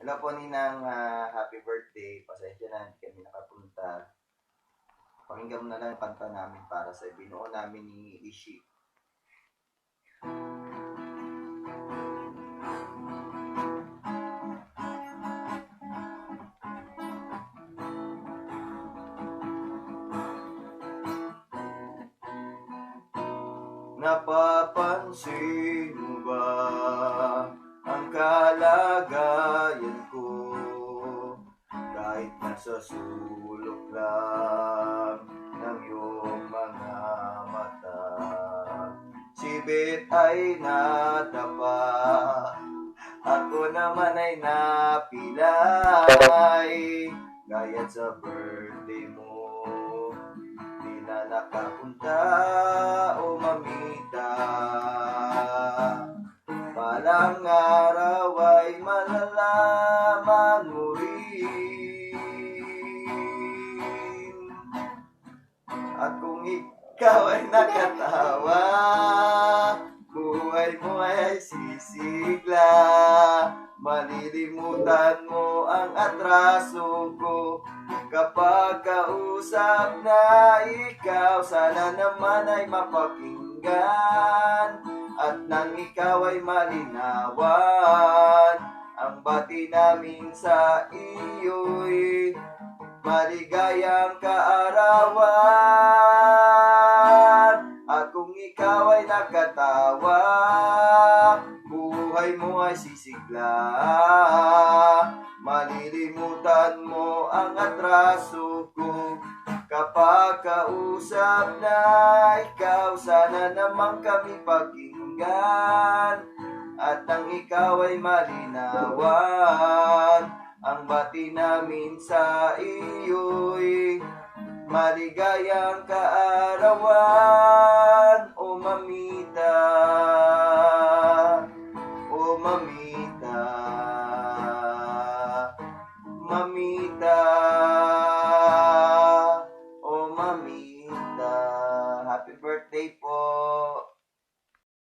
Hello po Ninang, happy birthday. Pasensya na, hindi kami nakapunta. Pakinggan mo na lang yung kanta namin para sa binuo namin ni Ishi. Napapansin mo ba ang kalagayan ko? Kahit nasa sulok lang ng iyong mga mata, sibit ay nadapa, ako naman ay napilay. Gayat sa birthday mo, di na nakapunta o mamita. Balang araw ay malalaman mo rin. At kung ikaw ay nakatawa, buhay mo ay sisigla. Malilimutan mo ang atraso ko kapag kausap na ikaw. Sana naman ay mapakinggan at nang ikaw ay malinawan. Ang bati namin sa iyo'y maligayang kaarawan. At kung ikaw ay nakatawa, buhay mo ay sisigla. Malilimutan mo ang atraso ko kapag kausap na ikaw. Sana naman kami pakinggan at nang ikaw ay malinawan. Ang bati namin sa iyo'y maligayang kaarawan o mamita.